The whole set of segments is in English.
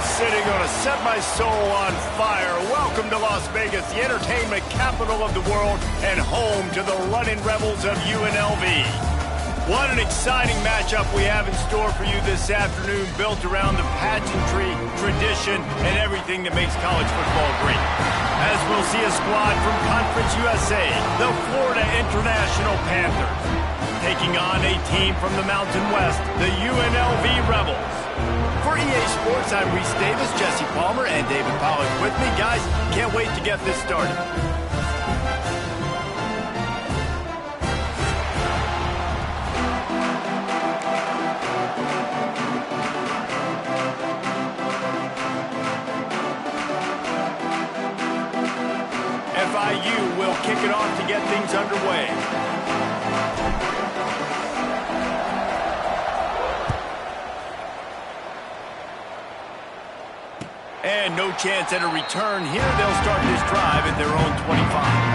Sitting gonna set my soul on fire. Welcome to Las Vegas, the entertainment capital of the world and home to the running rebels of UNLV. What an exciting matchup we have in store for you this afternoon, built around the pageantry, tradition, and everything that makes college football great. As we'll see a squad from Conference USA, the Florida International Panthers, taking on a team from the Mountain West, the UNLV Rebels. For EA Sports, I'm Reese Davis, Jesse Palmer, and David Pollack with me. Guys, can't wait to get this started. FIU will kick it off to get things underway. And no chance at a return here. They'll start this drive at their own 25.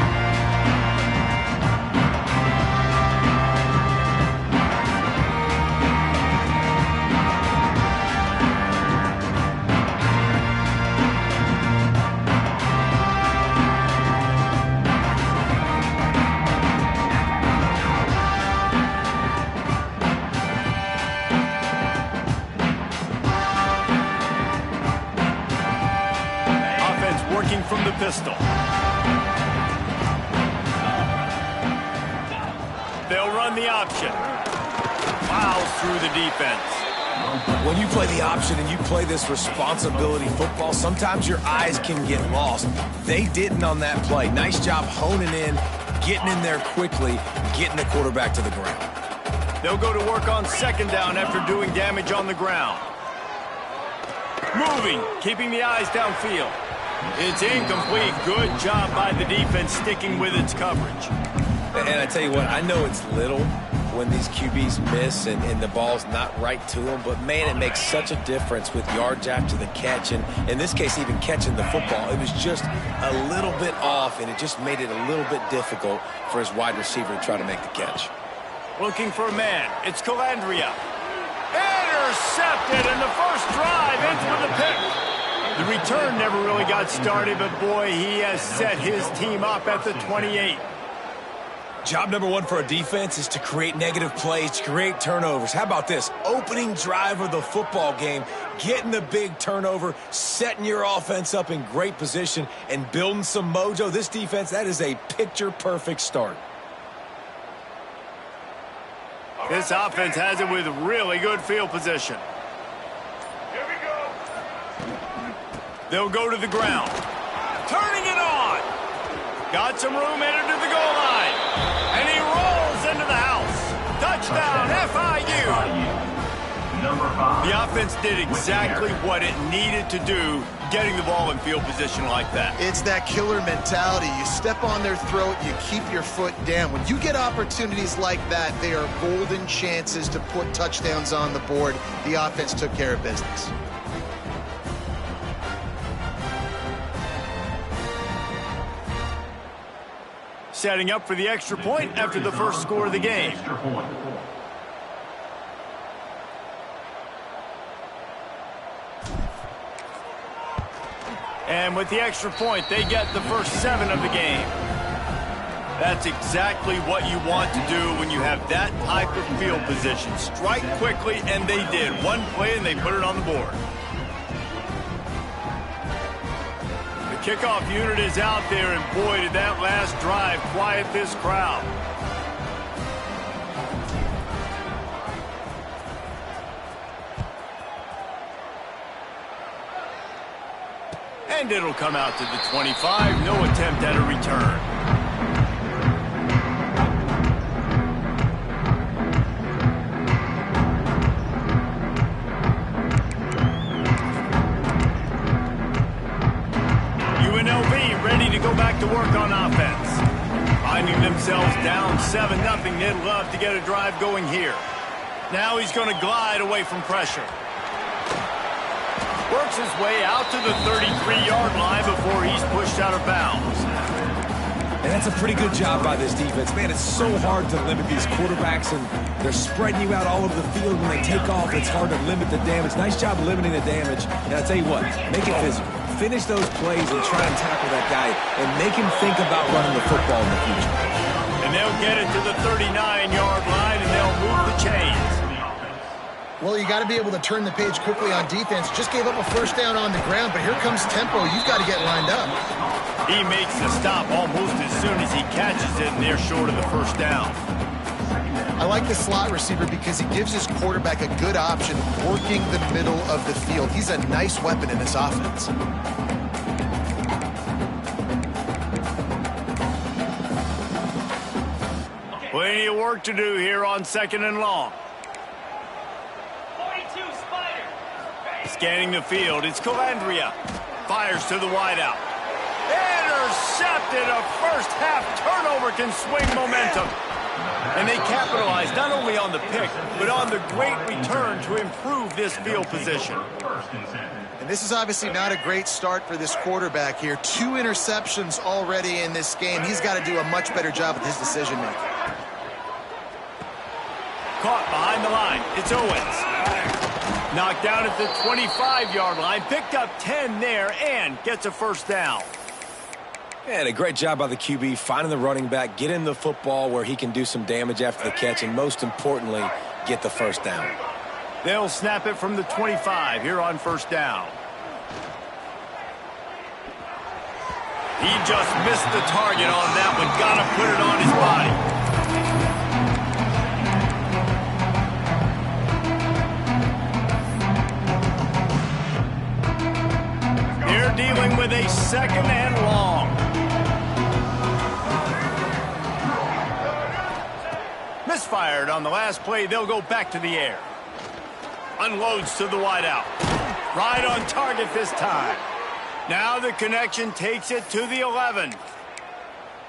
From the pistol. They'll run the option. Fouls through the defense. When you play the option and you play this responsibility football, sometimes your eyes can get lost. They didn't on that play. Nice job honing in, getting in there quickly, getting the quarterback to the ground. They'll go to work on second down after doing damage on the ground. Moving, keeping the eyes downfield. It's incomplete. Good job by the defense sticking with its coverage. And I tell you what, I know it's little when these QBs miss and the ball's not right to them, but man, it makes such a difference with yards after the catch, and in this case, even catching the football. It was just a little bit off, and it just made it a little bit difficult for his wide receiver to try to make the catch. Looking for a man. It's Calandria. Intercepted, and the first drive ends with a pick. The return never really got started, but boy, he has set his team up at the 28. Job number one for a defense is to create negative plays, to create turnovers. How about this? Opening drive of the football game, getting the big turnover, setting your offense up in great position, and building some mojo. This defense, that is a picture-perfect start. This offense has it with really good field position. They'll go to the ground. Turning it on. Got some room, entered to the goal line. And he rolls into the house. Touchdown, FIU. Number 5. The offense did exactly what it needed to do, getting the ball in field position like that. It's that killer mentality. You step on their throat, you keep your foot down. When you get opportunities like that, they are golden chances to put touchdowns on the board. The offense took care of business. Setting up for the extra point after the first score of the game. And with the extra point, they get the first 7 of the game. That's exactly what you want to do when you have that type of field position. Strike quickly, and they did. One play, and they put it on the board. Kickoff unit is out there, and boy, did that last drive quiet this crowd. And it'll come out to the 25. No attempt at a return. Finding themselves down 7-0, they'd love to get a drive going here. Now he's going to glide away from pressure. Works his way out to the 33-yard line before he's pushed out of bounds. And that's a pretty good job by this defense. Man, it's so hard to limit these quarterbacks, and they're spreading you out all over the field. When they take off, it's hard to limit the damage. Nice job limiting the damage. And I'll tell you what, make it physical. Finish those plays and try and tackle that guy and make him think about running the football in the future. And they'll get it to the 39-yard line, and they'll move the chains. Well, you got to be able to turn the page quickly on defense. Just gave up a first down on the ground, but here comes tempo. You've got to get lined up. He makes the stop almost as soon as he catches it, and they're short of the first down. I like the slot receiver because he gives his quarterback a good option working the middle of the field. He's a nice weapon in this offense. Plenty of work to do here on 2nd and long. Scanning the field, it's Calandria. Fires to the wideout. Intercepted. A first-half turnover can swing momentum. And they capitalize not only on the pick, but on the great return to improve this field position. And this is obviously not a great start for this quarterback here. 2 interceptions already in this game. He's got to do a much better job with his decision-making. Caught behind the line. It's Owens. Knocked down at the 25-yard line. Picked up 10 there and gets a first down. And a great job by the QB finding the running back, getting the football where he can do some damage after the catch, and most importantly, get the first down. They'll snap it from the 25 here on first down. He just missed the target on that one. Got to put it on his body. They're dealing with a 2nd and long. Misfired on the last play. They'll go back to the air. Unloads to the wideout. Right on target this time. Now the connection takes it to the 11.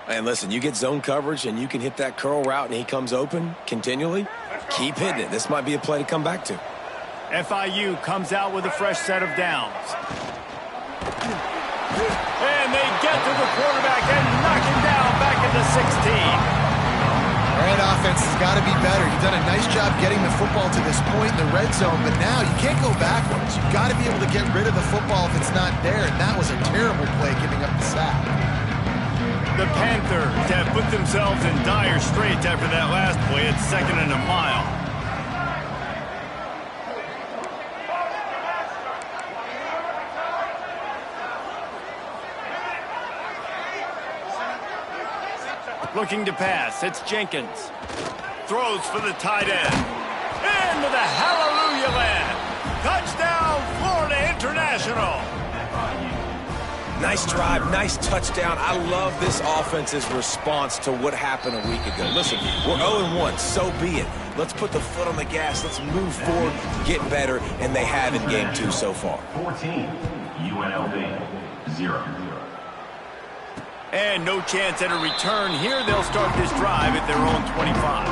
And listen, you get zone coverage and you can hit that curl route and he comes open continually. Keep hitting it. This might be a play to come back to. FIU comes out with a fresh set of downs. And they get to the quarterback and knock him down back at the 16. Red offense has got to be better. You've done a nice job getting the football to this point in the red zone, but now you can't go backwards. You've got to be able to get rid of the football if it's not there, and that was a terrible play giving up the sack. The Panthers have put themselves in dire straits after that last play at 2nd and a mile. Looking to pass, it's Jenkins. Throws for the tight end. Into the hallelujah land. Touchdown, Florida International. Nice drive, nice touchdown. I love this offense's response to what happened a week ago. Listen, we're 0-1, so be it. Let's put the foot on the gas. Let's move forward, get better, and they have in game 2 so far. 14, UNLV, 0. And no chance at a return here. They'll start this drive at their own 25.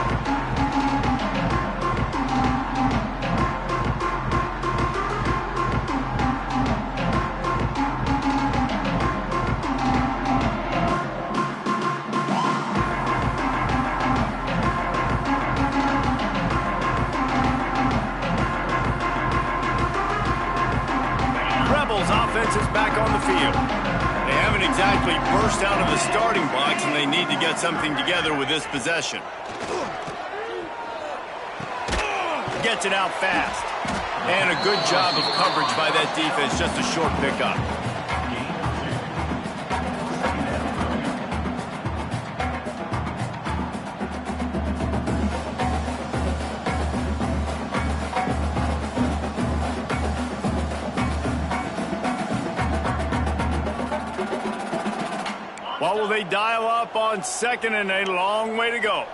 Rebels offense is back on the field. They haven't exactly burst out of the starting blocks, and they need to get something together with this possession. Gets it out fast. And a good job of coverage by that defense, just a short pickup. What will they dial up on 2nd and a long way to go?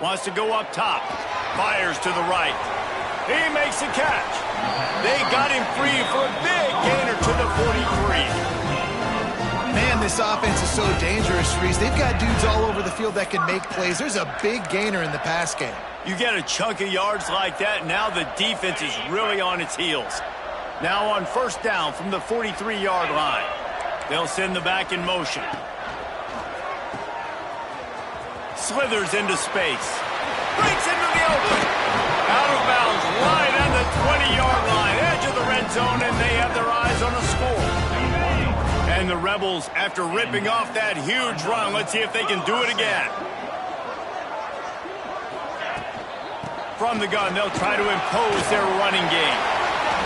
Wants to go up top. Fires to the right. He makes a catch. They got him free for a big gainer to the 43. Man, this offense is so dangerous, Reese. They've got dudes all over the field that can make plays. There's a big gainer in the pass game. You get a chunk of yards like that, now the defense is really on its heels. Now on first down from the 43-yard line. They'll send the back in motion. Slithers into space. Breaks into the open. Out of bounds, right on the 20-yard line. Edge of the red zone, and they have their eyes on a score. And the Rebels, after ripping off that huge run, let's see if they can do it again. From the gun, they'll try to impose their running game.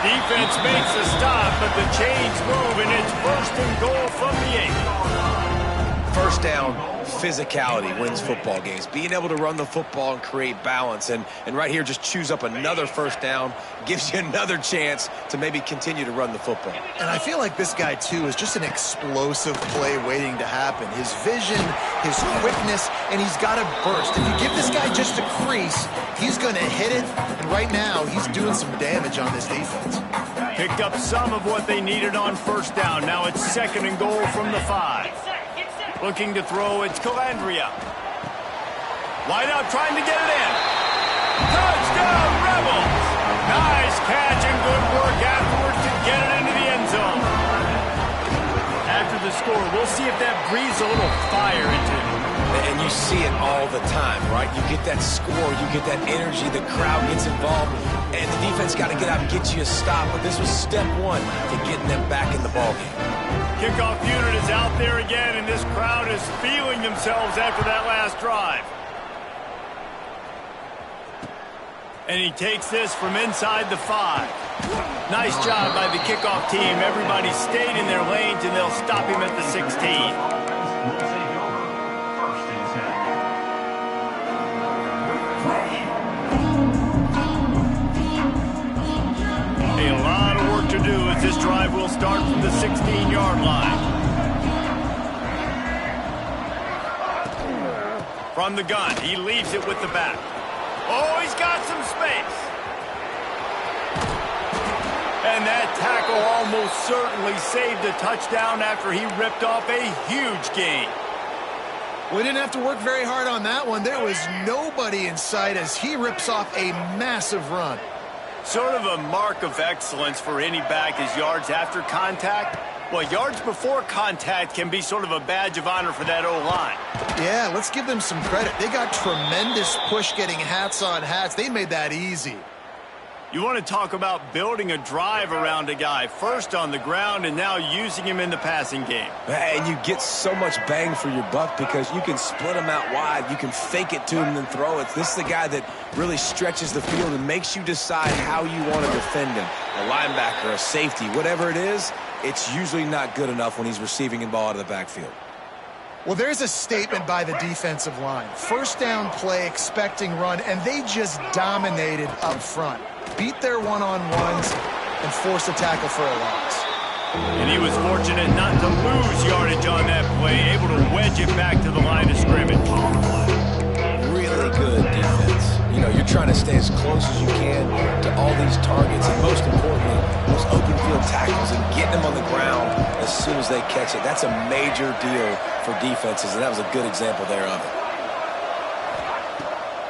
Defense makes the stop, but the chains move, and it's first and goal from the 8. First down, physicality wins football games. Being able to run the football and create balance. And right here, just choose up another first down, gives you another chance to maybe continue to run the football. And I feel like this guy, too, is just an explosive play waiting to happen. His vision, his quickness, and he's got a burst. If you give this guy just a crease, he's going to hit it. And right now, he's doing some damage on this defense. Picked up some of what they needed on first down. Now it's second and goal from the 5. Looking to throw, it's Calandria. Wide out, trying to get it in. Touchdown, Rebels! Nice catch and good work afterwards to get it into the end zone. After the score, we'll see if that breathes a little fire into it. And you see it all the time, right? You get that score, you get that energy, the crowd gets involved, and the defense got to get out and get you a stop. But this was step one to getting them back in the ballgame. Kickoff unit is out there again, and this crowd is feeling themselves after that last drive. And he takes this from inside the 5. Nice job by the kickoff team. Everybody stayed in their lanes, and they'll stop him at the 16. A lot of work to do as this drive will start from the 16-yard line. From the gun, he leaves it with the back. Oh, he's got some space. And that tackle almost certainly saved a touchdown after he ripped off a huge gain. We didn't have to work very hard on that one. There was nobody in sight as he rips off a massive run. Sort of a mark of excellence for any back is yards after contact. Well, yards before contact can be sort of a badge of honor for that O-line. Yeah, let's give them some credit. They got tremendous push getting hats on hats. They made that easy. You want to talk about building a drive around a guy, first on the ground and now using him in the passing game. And you get so much bang for your buck because you can split him out wide. You can fake it to him and then throw it. This is the guy that really stretches the field and makes you decide how you want to defend him. A linebacker, a safety, whatever it is, it's usually not good enough when he's receiving the ball out of the backfield. Well, there's a statement by the defensive line. First down play, expecting run, and they just dominated up front. Beat their one-on-ones and force a tackle for a loss. And he was fortunate not to lose yardage on that play, able to wedge it back to the line of scrimmage. Really good defense. You know, you're trying to stay as close as you can to all these targets, and most importantly, those open field tackles and getting them on the ground as soon as they catch it. That's a major deal for defenses, and that was a good example there of it.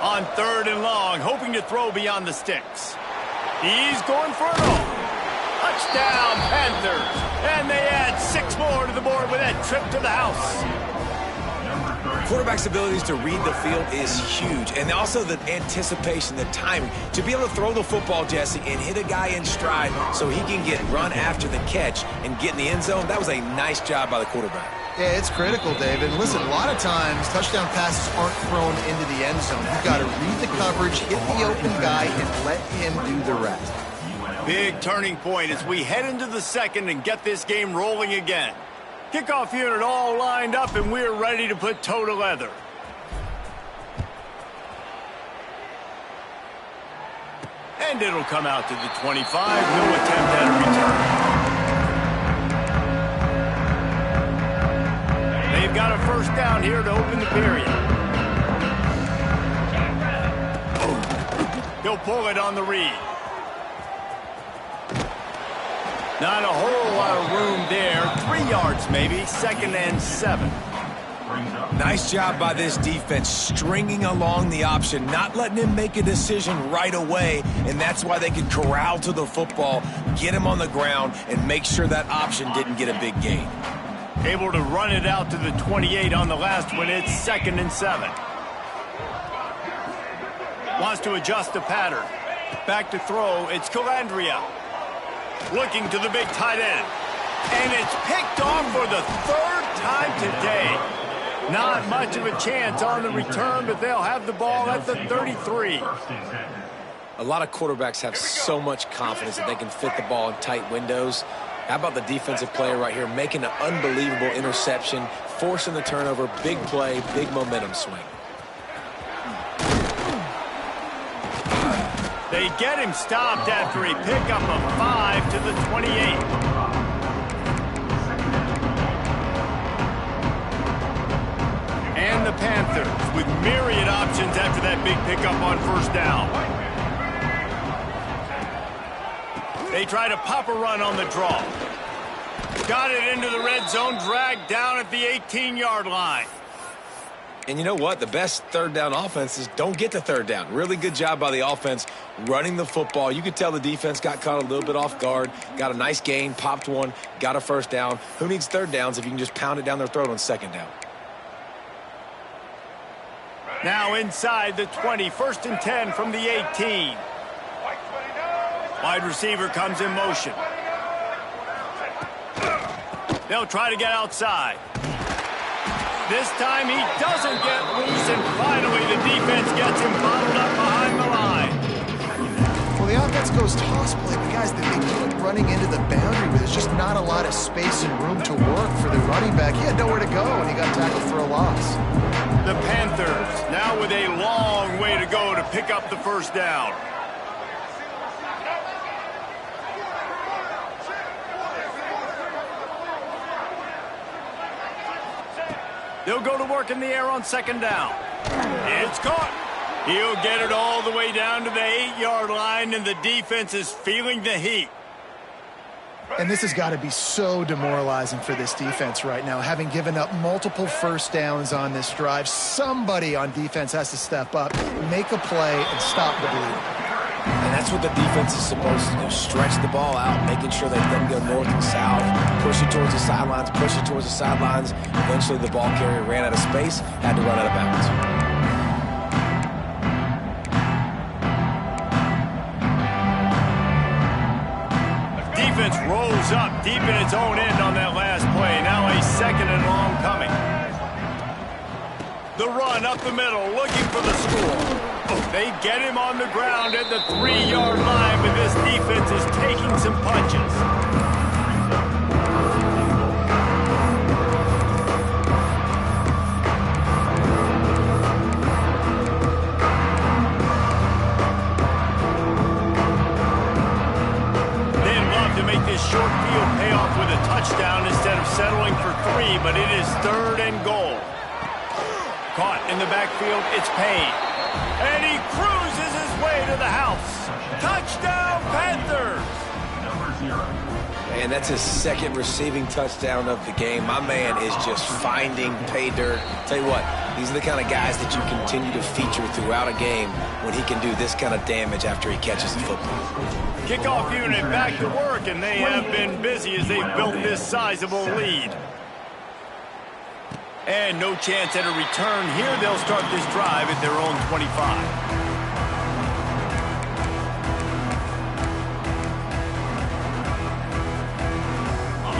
On third and long, hoping to throw beyond the sticks. He's going for it all. Touchdown, Panthers. And they add 6 more to the board with that trip to the house. Quarterback's abilities to read the field is huge, and also the anticipation, the timing. To be able to throw the football, Jesse, and hit a guy in stride so he can get run after the catch and get in the end zone, that was a nice job by the quarterback. Yeah, it's critical, Dave. And listen, a lot of times touchdown passes aren't thrown into the end zone. You've got to read the coverage, hit the open guy, and let him do the rest. Big turning point as we head into the second and get this game rolling again. Kickoff unit all lined up, and we're ready to put toe to leather. And it'll come out to the 25. No attempt at a return. They've got a first down here to open the period. He'll pull it on the read. Not a whole lot of room there. 3 yards maybe, 2nd and 7. Nice job by this defense, stringing along the option, not letting him make a decision right away, and that's why they could corral to the football, get him on the ground, and make sure that option didn't get a big gain. Able to run it out to the 28 on the last one. It's 2nd and 7. Wants to adjust the pattern. Back to throw. It's Calandria. Looking to the big tight end. And it's picked off for the 3rd time today. Not much of a chance on the return, but they'll have the ball at the 33. A lot of quarterbacks have so much confidence that they can fit the ball in tight windows. How about the defensive player right here making an unbelievable interception, forcing the turnover, big play, big momentum swing. They get him stopped after a pickup of 5 to the 28. And the Panthers with myriad options after that big pickup on 1st down. They try to pop a run on the draw. Got it into the red zone, dragged down at the 18-yard line. And you know what? The best 3rd down offenses don't get to 3rd down. Really good job by the offense running the football. You could tell the defense got caught a little bit off guard, got a nice gain, popped one, got a 1st down. Who needs 3rd downs if you can just pound it down their throat on 2nd down? Now inside the 20, 1st and 10 from the 18. Wide receiver comes in motion. They'll try to get outside. This time he doesn't get loose, and finally the defense gets him bottled up behind the line. Well, the offense goes toss play, but guys, they keep running into the boundary where there's just not a lot of space and room to work for the running back. He had nowhere to go, and he got tackled for a loss. The Panthers now with a long way to go to pick up the 1st down. They'll go to work in the air on 2nd down. It's caught. He'll get it all the way down to the 8-yard line, and the defense is feeling the heat. And this has got to be so demoralizing for this defense right now, having given up multiple 1st downs on this drive. Somebody on defense has to step up, make a play, and stop the bleeding. And that's what the defense is supposed to do. Stretch the ball out, making sure that they go north and south, push it towards the sidelines, push it towards the sidelines. Eventually the ball carrier ran out of space, had to run out of bounds. Defense rolls up deep in its own end on that last play. Now a 2nd and long coming. The run up the middle, looking for the score. They get him on the ground at the 3-yard line, but this defense is taking some punches. They'd love to make this short field pay off with a touchdown instead of settling for 3, but it is 3rd and goal. Caught in the backfield, it's Payne. And he cruises his way to the house. Touchdown, Panthers! And that's his 2nd receiving touchdown of the game. My man is just finding pay dirt. Tell you what, these are the kind of guys that you continue to feature throughout a game when he can do this kind of damage after he catches the football. Kickoff unit back to work, and they have been busy as they've built this sizable lead. And no chance at a return here. They'll start this drive at their own 25.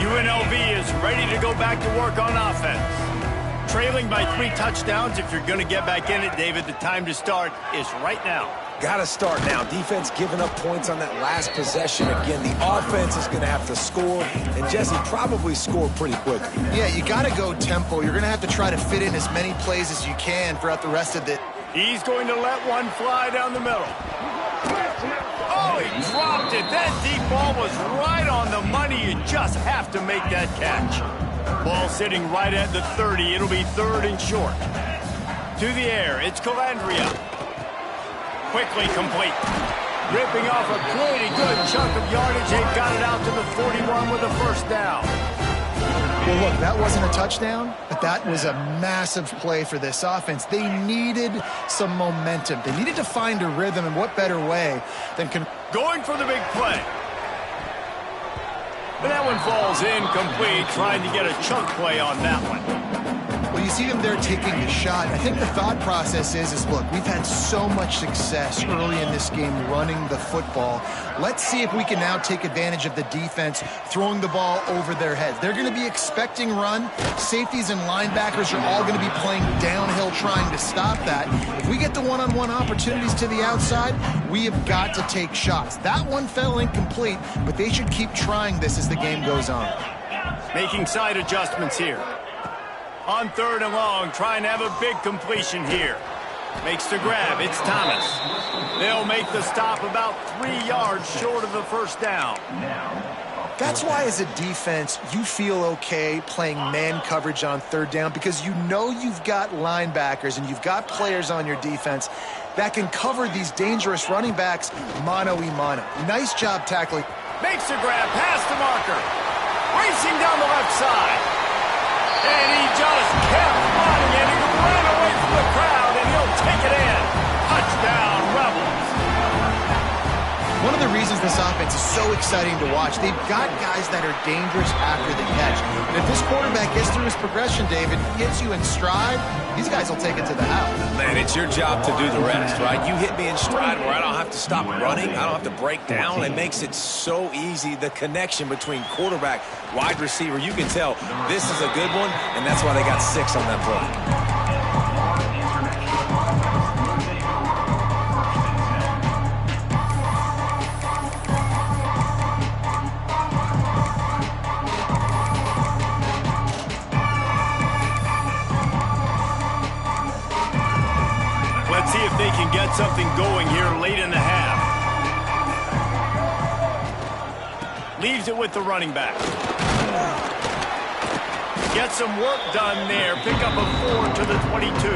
UNLV is ready to go back to work on offense. Trailing by 3 touchdowns. If you're going to get back in it, David, the time to start is right now. Got to start now. Defense giving up points on that last possession. Again, the offense is going to have to score, and Jesse probably scored pretty quickly. Yeah, you got to go tempo. You're going to have to try to fit in as many plays as you can throughout the rest of the... He's going to let one fly down the middle. Oh, he dropped it. That deep ball was right on the money. You just have to make that catch. Ball sitting right at the 30. It'll be 3rd and short. To the air, it's Calandria. Quickly complete. Ripping off a pretty good chunk of yardage. They got it out to the 41 with a first down. Well, look, that wasn't a touchdown, but that was a massive play for this offense. They needed some momentum. They needed to find a rhythm, and what better way than going for the big play. And that one falls incomplete, trying to get a chunk play on that one. Well, you see them there taking the shot. I think the thought process is look, we've had so much success early in this game running the football. Let's see if we can now take advantage of the defense throwing the ball over their heads. They're going to be expecting run. Safeties and linebackers are all going to be playing downhill trying to stop that. If we get the one-on-one opportunities to the outside, we have got to take shots. That one fell incomplete, but they should keep trying this as the game goes on. Making side adjustments here. On 3rd and long, trying to have a big completion here. Makes the grab. It's Thomas. They'll make the stop about 3 yards short of the first down. That's why as a defense, you feel okay playing man coverage on 3rd down because you know you've got linebackers and you've got players on your defense that can cover these dangerous running backs mano-a-mano. Nice job tackling. Makes the grab past the marker. Racing down the left side. And he just kept running, and he ran away from the crowd, and he'll take it in. Touchdown, Rebels. One of the reasons this offense is so exciting to watch, they've got guys that are dangerous after the catch. And if this quarterback gets through his progression, David, hits you in stride, these guys will take it to the house. Man, it's your job to do the rest, right? You hit me in stride where I don't have to stop running. I don't have to break down. It makes it so easy, the connection between quarterback, wide receiver. You can tell this is a good one, and that's why they got 6 on that play. Let's see if they can get something going here late in the half. Leaves it with the running back. Get some work done there. Pick up a 4 to the 22.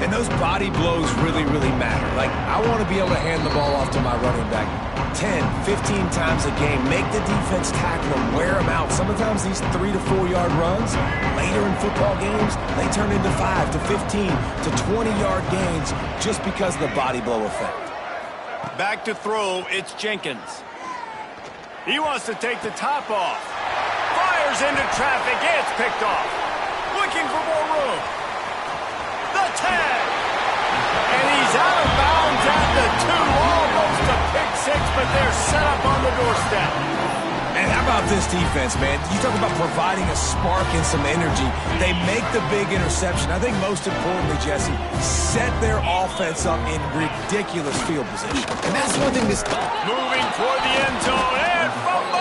And those body blows really, really matter. Like, I want to be able to hand the ball off to my running back 10, 15 times a game. Make the defense tackle them, wear them out. Sometimes these 3 to 4 yard runs, later in football games, they turn into 5 to 15 to 20-yard gains just because of the body blow effect. Back to throw, it's Jenkins. He wants to take the top off. Fires into traffic, it's picked off. Looking for more room. The 10. And he's out of bounds at the 2. Almost a pick 6, but they're set up on the doorstep. And how about this defense, man? You talk about providing a spark and some energy. They make the big interception. I think most importantly, Jesse, set their offense up in ridiculous field position. And that's one thing this... Moving toward the end zone, and fumble!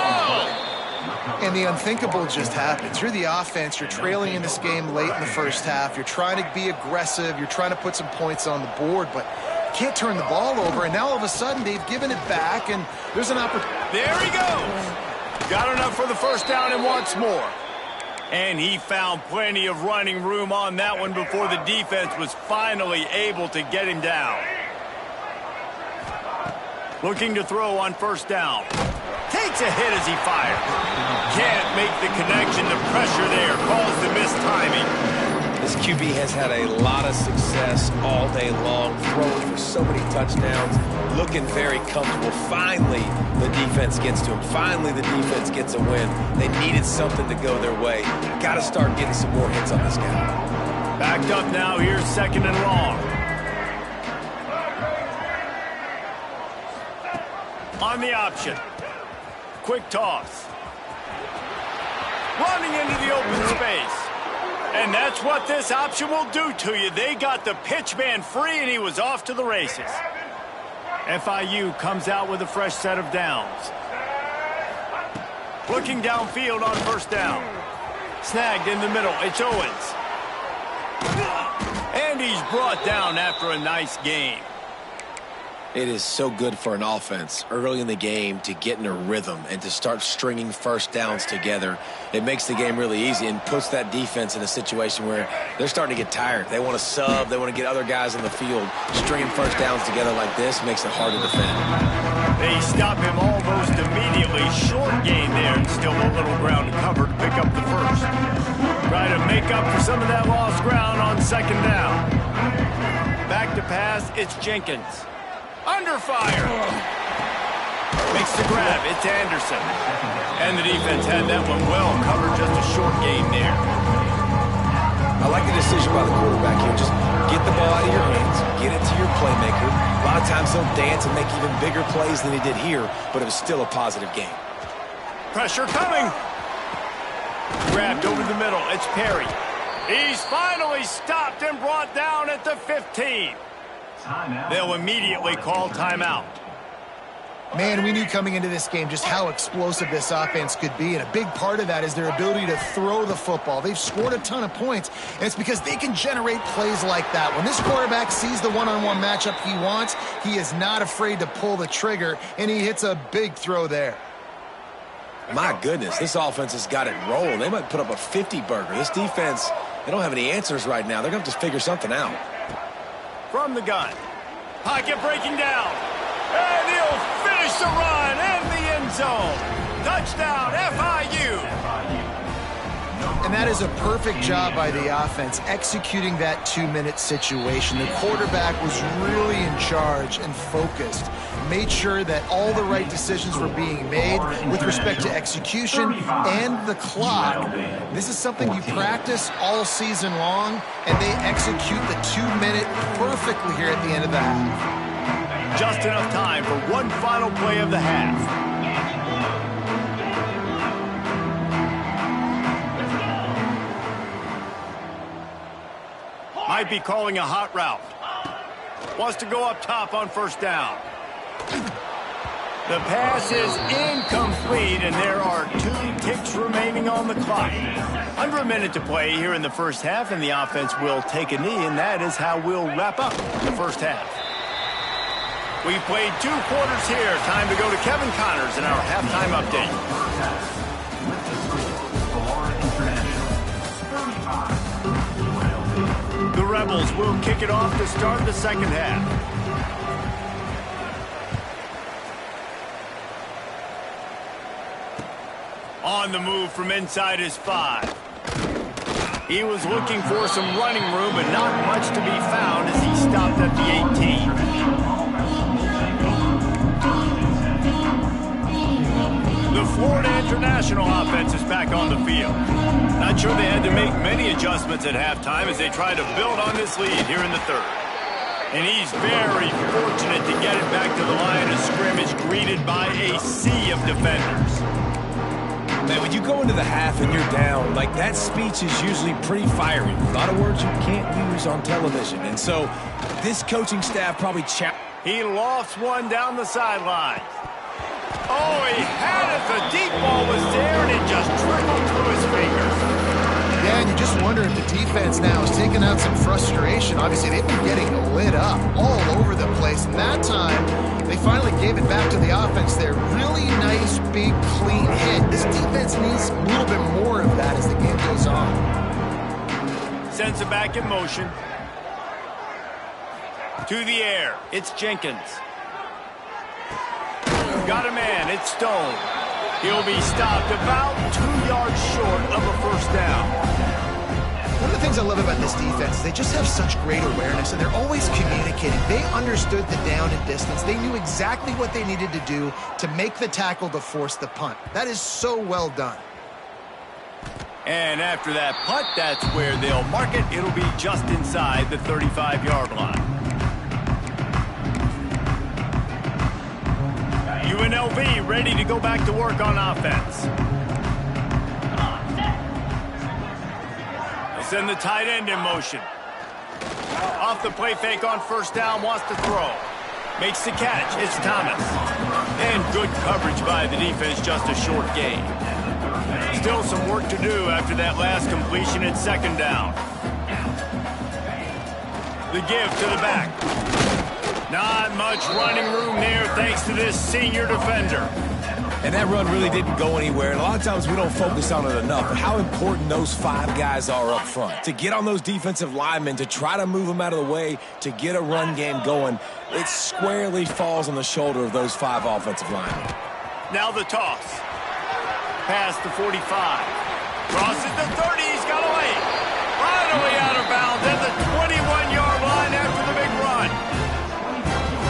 And the unthinkable just happens. You're the offense. You're trailing in this game late in the first half. You're trying to be aggressive. You're trying to put some points on the board, but you can't turn the ball over. And now all of a sudden, they've given it back, and there's an opportunity. There he goes. Got enough for the first down and wants more. And he found plenty of running room on that one before the defense was finally able to get him down. Looking to throw on first down. Takes a hit as he fires. Can't make the connection. The pressure there caused the missed timing. This QB has had a lot of success all day long, throwing for so many touchdowns, looking very comfortable. Finally, the defense gets to him. Finally, the defense gets a win. They needed something to go their way. Got to start getting some more hits on this guy. Backed up now. Here's 2nd and long. On the option. Quick toss. Running into the open space. And that's what this option will do to you. They got the pitch man free, and he was off to the races. FIU comes out with a fresh set of downs. Looking downfield on first down. Snagged in the middle. It's Owens. And he's brought down after a nice game. It is so good for an offense early in the game to get in a rhythm and to start stringing first downs together. It makes the game really easy and puts that defense in a situation where they're starting to get tired. They want to sub. They want to get other guys on the field. Stringing first downs together like this makes it hard to defend. They stop him almost immediately. Short gain there, and still a little ground to cover to pick up the first. Try to make up for some of that lost ground on second down. Back to pass, it's Jenkins. Under fire. Makes the grab. It's Anderson. And the defense had that one well covered. Just a short gain there. I like the decision by the quarterback here. Just get the ball out of your hands. Get it to your playmaker. A lot of times they'll dance and make even bigger plays than he did here, but it was still a positive game. Pressure coming. Grabbed over the middle. It's Perry. He's finally stopped and brought down at the 15. They'll immediately call timeout. Man, we knew coming into this game just how explosive this offense could be, and a big part of that is their ability to throw the football. They've scored a ton of points, and it's because they can generate plays like that. When this quarterback sees the one-on-one matchup he wants, he is not afraid to pull the trigger, and he hits a big throw there. My goodness, this offense has got it rolling. They might put up a 50-burger. This defense, they don't have any answers right now. They're going to have to figure something out. From the gun. Pocket breaking down. And he'll finish the run in the end zone. Touchdown, FIU. And that is a perfect job by the offense, executing that 2-minute situation. The quarterback was really in charge and focused. Made sure that all the right decisions were being made with respect to execution and the clock. This is something you practice all season long, and they execute the 2-minute perfectly here at the end of the half. Just enough time for one final play of the half. Might be calling a hot route. Wants to go up top on first down. The pass is incomplete, and there are 2 ticks remaining on the clock. Under a minute to play here in the first half, and the offense will take a knee, and that is how we'll wrap up the first half. We played 2 quarters here. Time to go to Kevin Connors in our halftime update. The Rebels will kick it off to start the second half. On the move from inside his 5. He was looking for some running room, but not much to be found as he stopped at the 18. The Florida International offense is back on the field. Not sure they had to make many adjustments at halftime as they try to build on this lead here in the third. And he's very fortunate to get it back to the line of scrimmage, greeted by a sea of defenders. Man, when you go into the half and you're down, like that speech is usually pretty fiery. A lot of words you can't use on television. And so this coaching staff probably He lofts one down the sideline. Oh, he had it. The deep ball was there, and it just trickled through his fingers. Yeah, and you just wonder if the defense now is taking out some frustration. Obviously, they've been getting lit up all over the place. And that time, they finally gave it back to the offense there. Really nice, big, clean hit. This defense needs a little bit more of that as the game goes on. Sends it back in motion. To the air. It's Jenkins. Got a man. It's Stone. He'll be stopped about 2 yards short of a first down. One of the things I love about this defense is they just have such great awareness, and they're always communicating. They understood the down and distance. They knew exactly what they needed to do to make the tackle to force the punt. That is so well done. And after that punt, that's where they'll mark it. It'll be just inside the 35-yard line. UNLV ready to go back to work on offense. They send the tight end in motion. Off the play fake on first down, wants to throw. Makes the catch. It's Thomas. And good coverage by the defense, just a short gain. Still some work to do after that last completion at second down. The give to the back. Not much running room there thanks to this senior defender. And that run really didn't go anywhere. And a lot of times we don't focus on it enough. But how important those 5 guys are up front. To get on those defensive linemen, to try to move them out of the way, to get a run game going, it squarely falls on the shoulder of those 5 offensive linemen. Now the toss. Past the 45. Crosses the 30. He's got away. Right away out of bounds at the 21-yard line after the big run.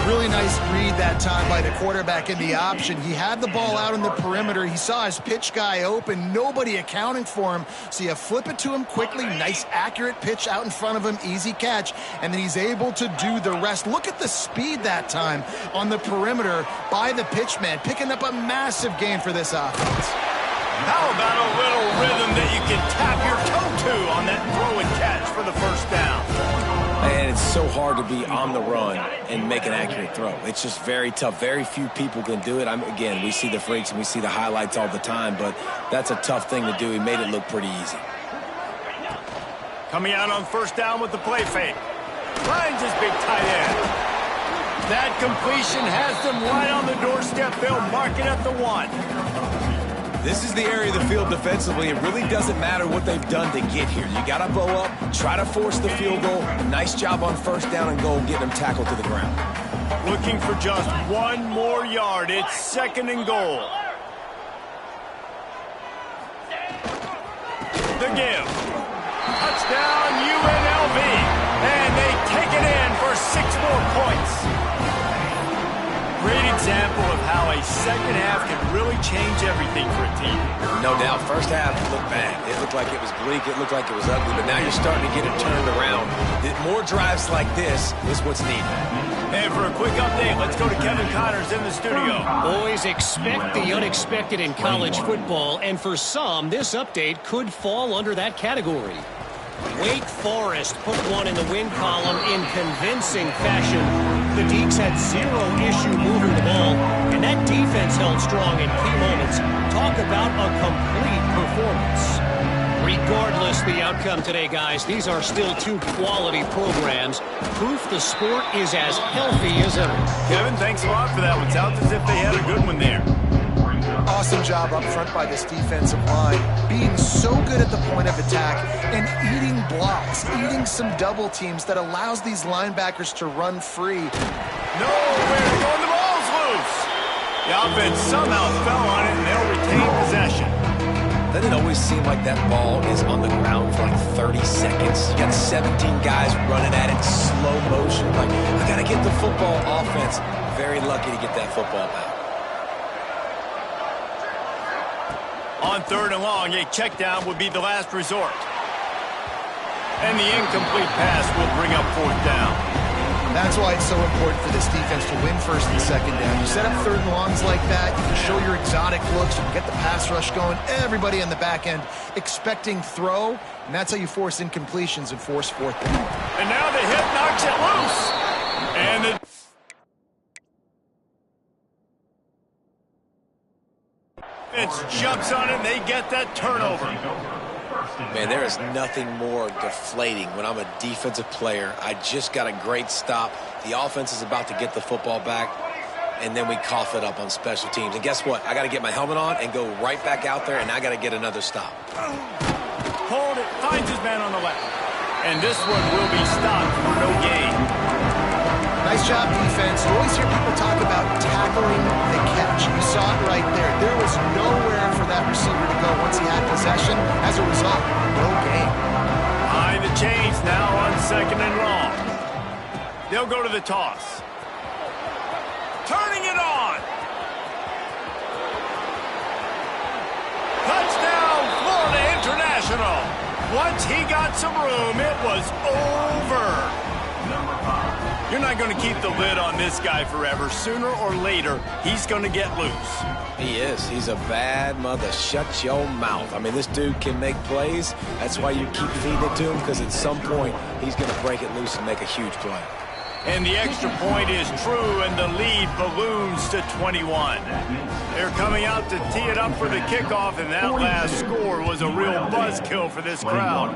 Really nice read that time by the quarterback in the option. He had the ball out on the perimeter. He saw his pitch guy open. Nobody accounting for him. So you flip it to him quickly. Nice, accurate pitch out in front of him. Easy catch. And then he's able to do the rest. Look at the speed that time on the perimeter by the pitchman, picking up a massive gain for this offense. How about a little rhythm that you can tap your toe to on that throw and catch for the first down? And it's so hard to be on the run and make an accurate throw. It's just very tough. Very few people can do it. Again, we see the freaks and we see the highlights all the time, but that's a tough thing to do. He made it look pretty easy. Coming out on first down with the play fake. Finds his big tight end. That completion has them right on the doorstep. They'll mark it at the 1. This is the area of the field defensively. It really doesn't matter what they've done to get here. You got to bow up, try to force the field goal. Nice job on first down and goal, getting them tackled to the ground. Looking for just 1 more yard. It's 2nd and goal. The give. Touchdown UNLV. And they take it in for 6 more points. Great example of how a second half can really change everything for a team. No doubt. First half looked bad. It looked like it was bleak. It looked like it was ugly. But now you're starting to get it turned around. More drives like this is what's needed. And for a quick update, let's go to Kevin Connors in the studio. Boys, expect the unexpected in college football. And for some, this update could fall under that category. Wake Forest put one in the win column in convincing fashion. The Deacs had 0 issue moving the ball, and that defense held strong in key moments. Talk about a complete performance. Regardless the outcome today, guys, these are still 2 quality programs. Proof the sport is as healthy as ever. Kevin, thanks a lot for that one. Sounds as if they had a good one there. Awesome job up front by this defensive line, being so good at the point of attack and eating blocks, eating some double teams that allows these linebackers to run free. Nowhere to go, and the ball's loose. The offense somehow fell on it, and they'll retain possession. Doesn't it always seem like that ball is on the ground for like 30 seconds? You got 17 guys running at it, slow motion. Like, I got to get the football offense. Very lucky to get that football back. On 3rd and long, a check down would be the last resort. And the incomplete pass will bring up 4th down. That's why it's so important for this defense to win 1st and 2nd down. You set up 3rd and longs like that, you can show your exotic looks, you can get the pass rush going, everybody on the back end expecting throw, and that's how you force incompletions and force 4th down. And now the hit knocks it loose. And the defense jumps on it, and they get that turnover. Man, there is nothing more deflating when I'm a defensive player. I just got a great stop. The offense is about to get the football back, and then we cough it up on special teams. And guess what? I got to get my helmet on and go right back out there, and I got to get another stop. Hold it. Finds his man on the left. And this one will be stopped for no gain. Nice job, defense. You always hear people talk about tackling the catch. You saw it right there. There was nowhere for that receiver to go once he had possession. As a result, no gain. Behind the chains now on 2nd and long. They'll go to the toss. Turning it on. Touchdown, Florida International. Once he got some room, it was over. You're not going to keep the lid on this guy forever. Sooner or later, he's going to get loose. He is. He's a bad mother. Shut your mouth. I mean, this dude can make plays. That's why you keep feeding it to him, because at some point, he's going to break it loose and make a huge play. And the extra point is true, and the lead balloons to 21. They're coming out to tee it up for the kickoff, and that last score was a real buzzkill for this crowd.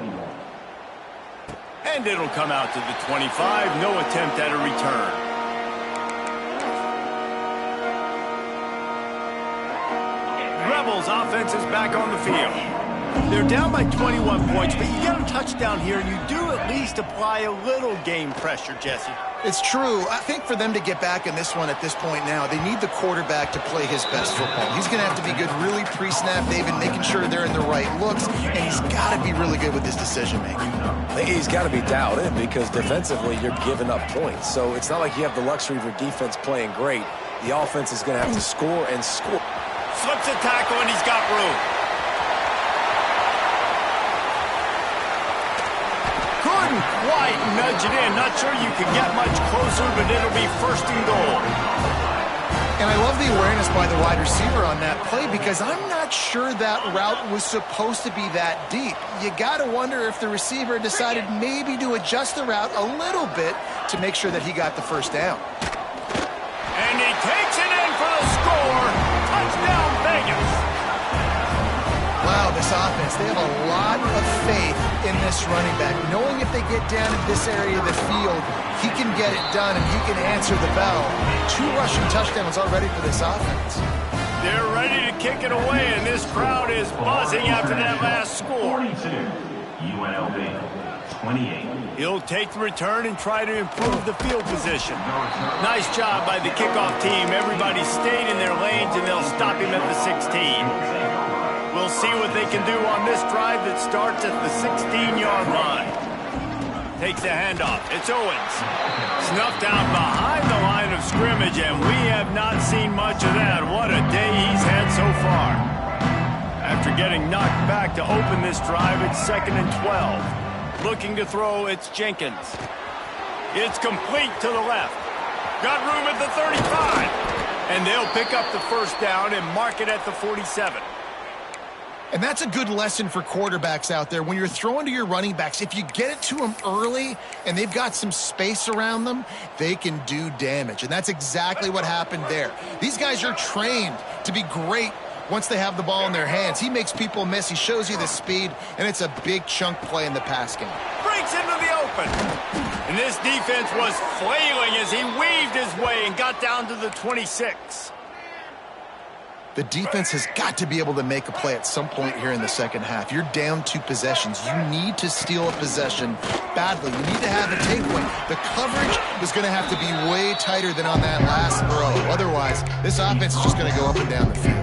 And it'll come out to the 25. No attempt at a return. back on the field. They're down by 21 points, but you get a touchdown here, and you do at least apply a little game pressure, Jesse. It's true. I think for them to get back in this one at this point now, they need the quarterback to play his best football. He's going to have to be good really pre-snap, David, making sure they're in the right looks, and he's got to be really good with his decision-making. He's got to be dialed in because defensively you're giving up points. So it's not like you have the luxury of your defense playing great. The offense is going to have to score and score. Slips a tackle, and he's got room. Couldn't quite nudge it in. Not sure you could get much closer, but it'll be first and goal. And I love the awareness by the wide receiver on that play because I'm not sure that route was supposed to be that deep. You got to wonder if the receiver decided maybe to adjust the route a little bit to make sure that he got the first down. And he takes it in for the score. Touchdown, Vegas. Wow, this offense, they have a lot of faith in this running back, knowing if they get down in this area of the field, he can get it done and he can answer the bell. 2 rushing touchdowns already for this offense. They're ready to kick it away, and this crowd is buzzing after that last score. 42, UNLV, 28. He'll take the return and try to improve the field position. Nice job by the kickoff team. Everybody stayed in their lanes, and they'll stop him at the 16. We'll see what they can do on this drive that starts at the 16-yard line. Takes the handoff. It's Owens. Snuffed out behind the line of scrimmage, and we have not seen much of that. What a day he's had so far. After getting knocked back to open this drive, it's 2nd and 12. Looking to throw, it's Jenkins. It's complete to the left. Got room at the 35. And they'll pick up the first down and mark it at the 47. And that's a good lesson for quarterbacks out there. When you're throwing to your running backs, if you get it to them early and they've got some space around them, they can do damage. And that's exactly what happened there. These guys are trained to be great once they have the ball in their hands. He makes people miss. He shows you the speed, and it's a big chunk play in the pass game. Breaks into the open. And this defense was flailing as he weaved his way and got down to the 26. The defense has got to be able to make a play at some point here in the second half. You're down 2 possessions. You need to steal a possession badly. You need to have a takeaway. The coverage is going to have to be way tighter than on that last throw. Otherwise, this offense is just going to go up and down the field.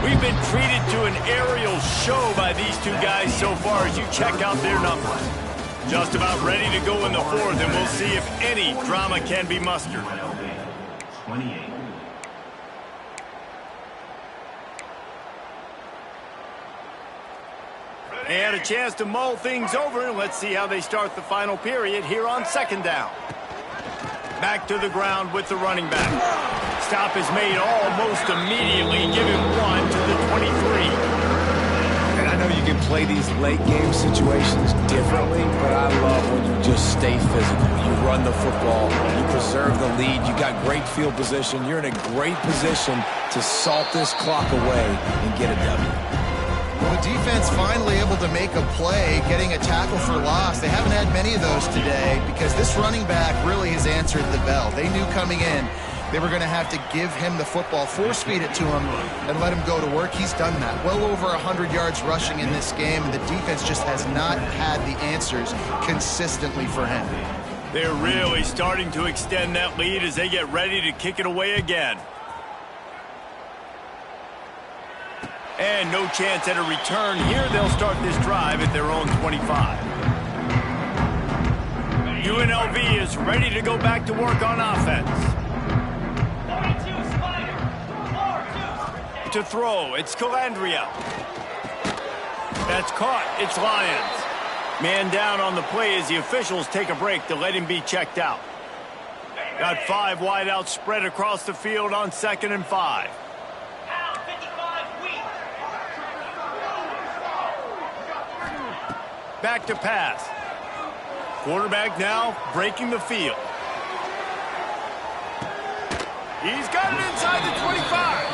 We've been treated to an aerial show by these 2 guys so far as you check out their numbers. Just about ready to go in the 4th, and we'll see if any drama can be mustered. 28. They had a chance to mull things over, and let's see how they start the final period here on 2nd down. Back to the ground with the running back. Stop is made almost immediately, giving 1 to the 23. And I know you can play these late game situations differently, but I love when you just stay physical. You run the football, you preserve the lead, you got great field position, you're in a great position to salt this clock away and get a W. Well, the defense finally able to make a play, getting a tackle for loss. They haven't had many of those today because this running back really has answered the bell. They knew coming in they were going to have to give him the football, force-feed it to him, and let him go to work. He's done that. Well over 100 yards rushing in this game, and the defense just has not had the answers consistently for him. They're really starting to extend that lead as they get ready to kick it away again. And no chance at a return here. They'll start this drive at their own 25. UNLV is ready to go back to work on offense. To throw, it's Calandria. That's caught, it's Lyons. Man down on the play as the officials take a break to let him be checked out. Got 5 wideouts spread across the field on 2nd and 5. Back to pass. Quarterback now breaking the field. He's got it inside the 25.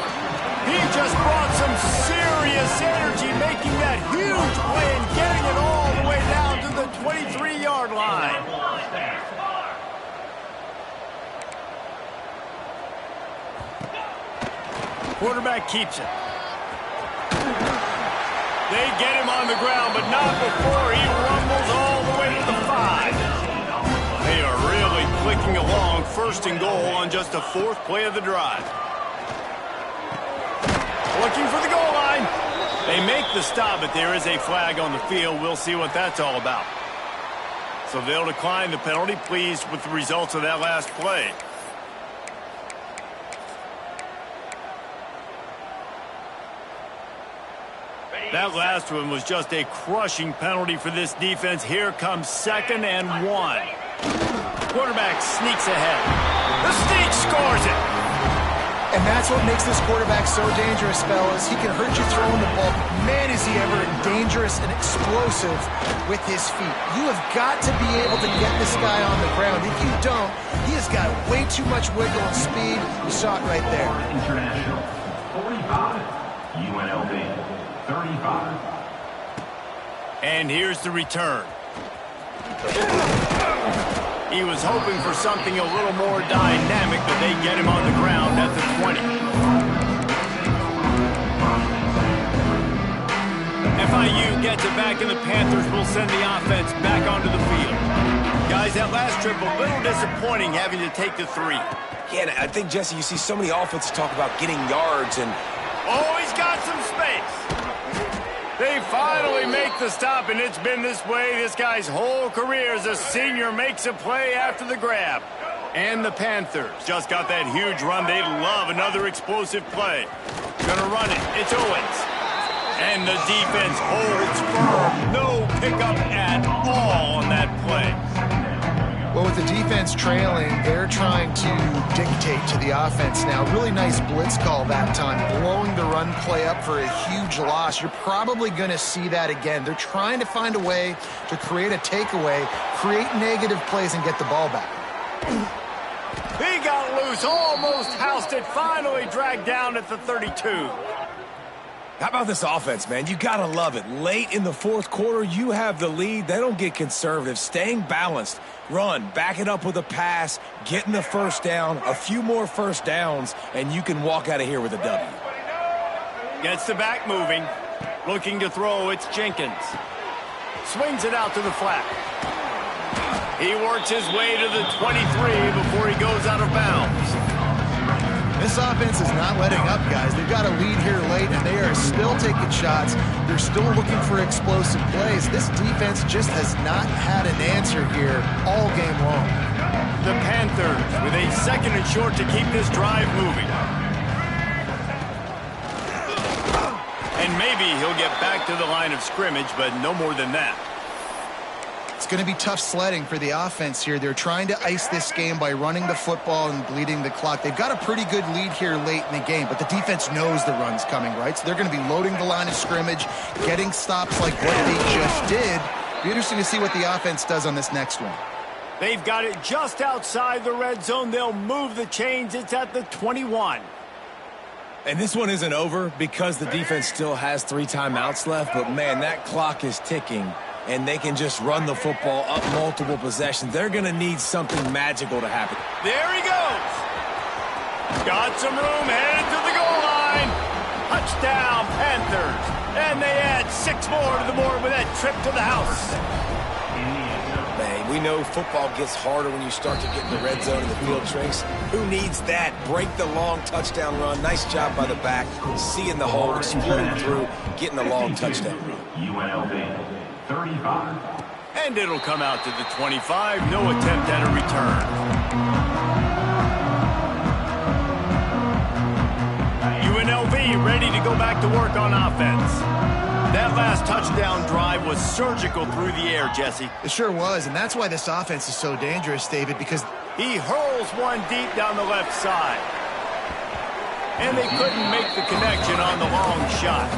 He just brought some serious energy, making that huge play and getting it all the way down to the 23-yard line. Quarterback keeps it. They get him on the ground, but not before he rumbles all the way to the 5. They are really clicking along, 1st and goal on just the 4th play of the drive. Looking for the goal line. They make the stop, but there is a flag on the field. We'll see what that's all about. So they'll decline the penalty. Pleased with the results of that last play. That last one was just a crushing penalty for this defense. Here comes 2nd and 1. Quarterback sneaks ahead. The sneak scores it. And that's what makes this quarterback so dangerous, fellas. He can hurt you throwing the ball. Man, is he ever dangerous and explosive with his feet. You have got to be able to get this guy on the ground. If you don't, he has got way too much wiggle and speed. You saw it right there. International 45, UNLV 35. And here's the return. He was hoping for something a little more dynamic, but they get him on the ground at the 20. FIU gets it back, and the Panthers will send the offense back onto the field. Guys, that last trip, a little disappointing having to take the 3. Yeah, and I think, Jesse, you see so many offenses talk about getting yards and... Oh, he's got some space. They finally make the stop, and it's been this way this guy's whole career as a senior makes a play after the grab. And the Panthers just got that huge run. They love another explosive play. Gonna run it. It's Owens. And the defense holds firm. No pickup at all on that play. Well, with the defense trailing, they're trying to dictate to the offense now. Really nice blitz call that time, blowing the run play up for a huge loss. You're probably going to see that again. They're trying to find a way to create a takeaway, create negative plays, and get the ball back. He got loose, almost housed it, finally dragged down at the 32. How about this offense, man? You gotta love it. Late in the 4th quarter, you have the lead. They don't get conservative. Staying balanced. Run, back it up with a pass, getting the 1st down, a few more 1st downs, and you can walk out of here with a W. Gets the back moving. Looking to throw, it's Jenkins. Swings it out to the flat. He works his way to the 23 before he goes out of bounds. This offense is not letting up, guys. They've got a lead here late, and they are still taking shots. They're still looking for explosive plays. This defense just has not had an answer here all game long. The Panthers with a 2nd and short to keep this drive moving. And maybe he'll get back to the line of scrimmage, but no more than that. It's going to be tough sledding for the offense here. They're trying to ice this game by running the football and bleeding the clock. They've got a pretty good lead here late in the game, but the defense knows the run's coming, right? So they're going to be loading the line of scrimmage, getting stops like what they just did. Be interesting to see what the offense does on this next one. They've got it just outside the red zone. They'll move the chains. It's at the 21. And this one isn't over because the defense still has 3 timeouts left, but man, that clock is ticking. And they can just run the football up multiple possessions. They're going to need something magical to happen. There he goes. Got some room, headed to the goal line. Touchdown, Panthers. And they add 6 more to the board with that trip to the house. Man, we know football gets harder when you start to get in the red zone and the field trace. Who needs that? Break the long touchdown run. Nice job by the back. Seeing the hole, exploding through, getting the long touchdown run. UNLV 35. And it'll come out to the 25. No attempt at a return. UNLV ready to go back to work on offense. That last touchdown drive was surgical through the air, Jesse. It sure was, and that's why this offense is so dangerous, David, because he hurls one deep down the left side. And they couldn't make the connection on the long shot.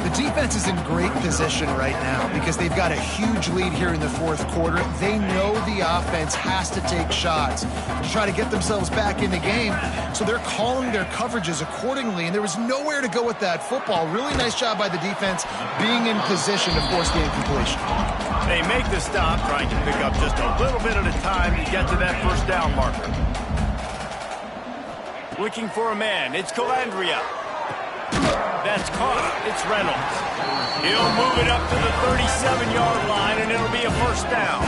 the defense is in great position right now because they've got a huge lead here in the fourth quarter. They know the offense has to take shots to try to get themselves back in the game, so they're calling their coverages accordingly, and there was nowhere to go with that football. Really nice job by the defense being in position to force the incompletion. They make the stop, trying to pick up just a little bit at a time to get to that first down marker. Looking for a man. It's Calandria. That's caught. It's Reynolds. He'll move it up to the 37-yard line, and it'll be a first down.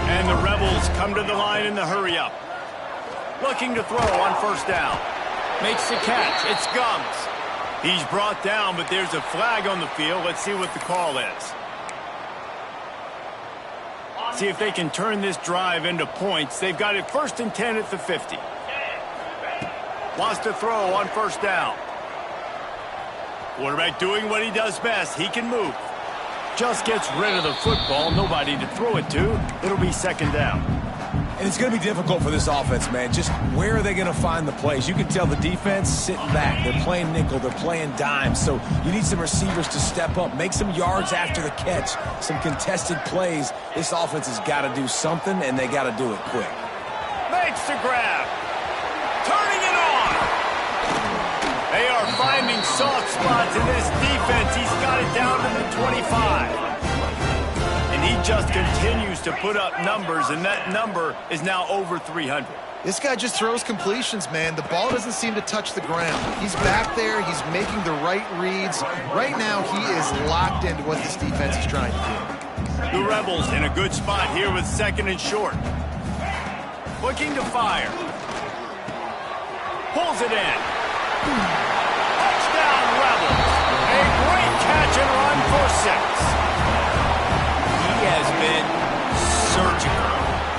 And the Rebels come to the line in the hurry-up. Looking to throw on first down. Makes the catch. It's Gums. He's brought down, but there's a flag on the field. Let's see what the call is. See if they can turn this drive into points. They've got it 1st and 10 at the 50. Wants to throw on first down. Quarterback doing what he does best. He can move. Just gets rid of the football. Nobody to throw it to. It'll be second down. And it's going to be difficult for this offense, man. Just where are they going to find the plays? You can tell the defense sitting back. They're playing nickel. They're playing dime. So you need some receivers to step up, make some yards after the catch, some contested plays. This offense has got to do something, and they got to do it quick. Makes the grab. Turning it on. They are finding soft spots in this defense. He's got it down to the 25. And he just continues to put up numbers, and that number is now over 300. This guy just throws completions, man. The ball doesn't seem to touch the ground. He's back there. He's making the right reads. Right now, he is locked into what this defense is trying to do. The Rebels in a good spot here with 2nd and short. Looking to fire. Pulls it in. Touchdown, Rebels. A great catch and run for 6. He has been surgical,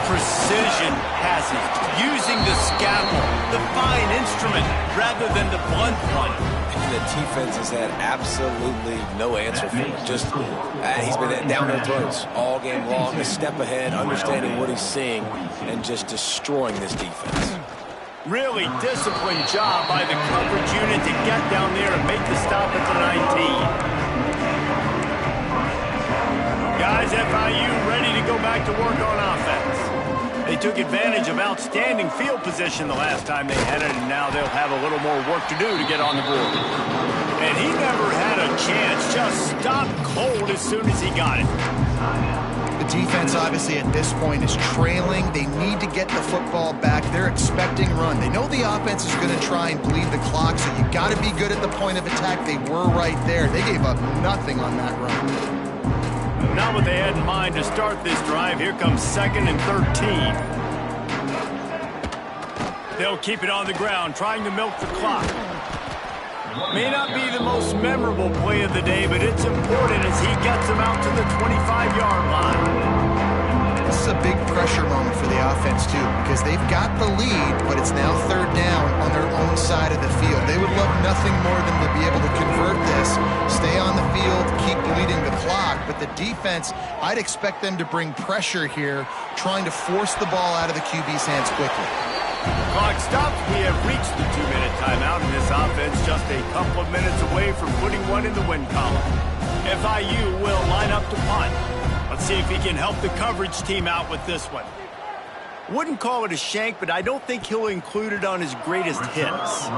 precision passes, using the scalpel, the fine instrument, rather than the blunt one. The defense has had absolutely no answer for him. Just, he's been down their throats all game long, a step ahead, understanding what he's seeing, and just destroying this defense. Really disciplined job by the coverage unit to get down there and make the stop at the 19. Guys, FIU ready to go back to work on offense. They took advantage of outstanding field position the last time they had it, and now they'll have a little more work to do to get on the board. And he never had a chance, just stopped cold as soon as he got it. The defense, obviously, at this point is trailing. They need to get the football back. They're expecting run. They know the offense is going to try and bleed the clock, so you got to be good at the point of attack. They were right there. They gave up nothing on that run. Not what they had in mind to start this drive. Here comes 2nd and 13. They'll keep it on the ground, trying to milk the clock. May not be the most memorable play of the day, but it's important as he gets them out to the 25-yard line. This is a big pressure moment for the offense, too, because they've got the lead, but it's now 3rd down on their own side of the field. They would love nothing more than to be able to convert this, stay on the field, keep bleeding the clock. But the defense, I'd expect them to bring pressure here, trying to force the ball out of the QB's hands quickly. Clock stops. We have reached the 2-minute timeout, and this offense just a couple of minutes away from putting one in the win column. FIU will line up to punt. Let's see if he can help the coverage team out with this one. Wouldn't call it a shank, but I don't think he'll include it on his greatest hits.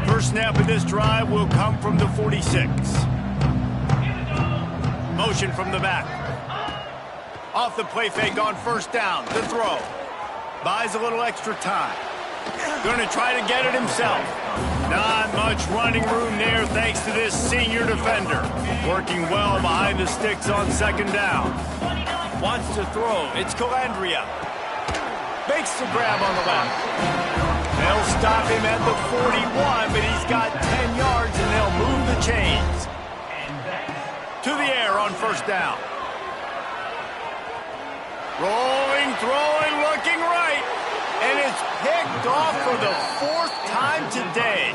First snap of this drive will come from the 46. Motion from the back. Off the play fake on first down. The throw. Buys a little extra time. Going to try to get it himself. Not much running room there thanks to this senior defender. Working well behind the sticks on 2nd down. Wants to throw. It's Calandria. Makes the grab on the left. They'll stop him at the 41, but he's got 10 yards, and they'll move the chains. To the air on first down. Rolling, throwing, looking right. And it's picked off for the 4th time today.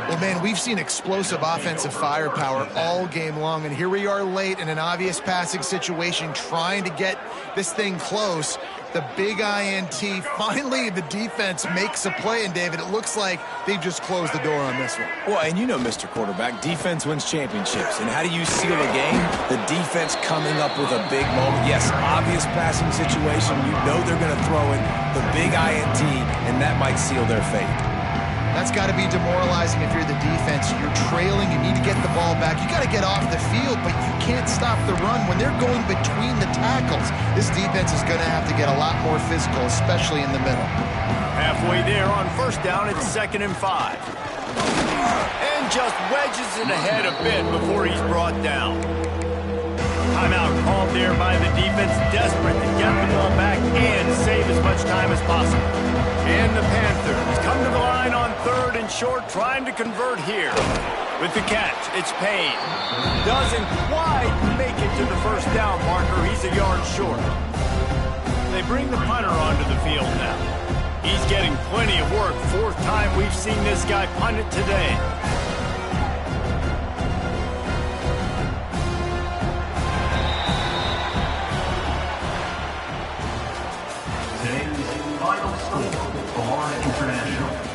Well, man, we've seen explosive offensive firepower all game long, and here we are late in an obvious passing situation trying to get this thing close. The big INT. Finally, the defense makes a play, and David, it looks like they've just closed the door on this one. Well, and you know, Mr. Quarterback, defense wins championships. And how do you seal a game? The defense coming up with a big moment. Yes, obvious passing situation. You know they're going to throw in the big INT, and that might seal their fate. That's got to be demoralizing if you're the defense. You're trailing, you need to get the ball back. You got to get off the field, but you can't stop the run when they're going between the tackles. This defense is going to have to get a lot more physical, especially in the middle. Halfway there on first down, it's 2nd and 5. And just wedges it ahead a bit before he's brought down. Timeout called there by the defense, desperate to get the ball back and save as much time as possible. And the Panthers come to the line on 3rd and short, trying to convert here. With the catch, it's Payne. Doesn't quite make it to the first down marker. He's a yard short. They bring the punter onto the field now. He's getting plenty of work. 4th time we've seen this guy punt it today. Today's final score for Florida International.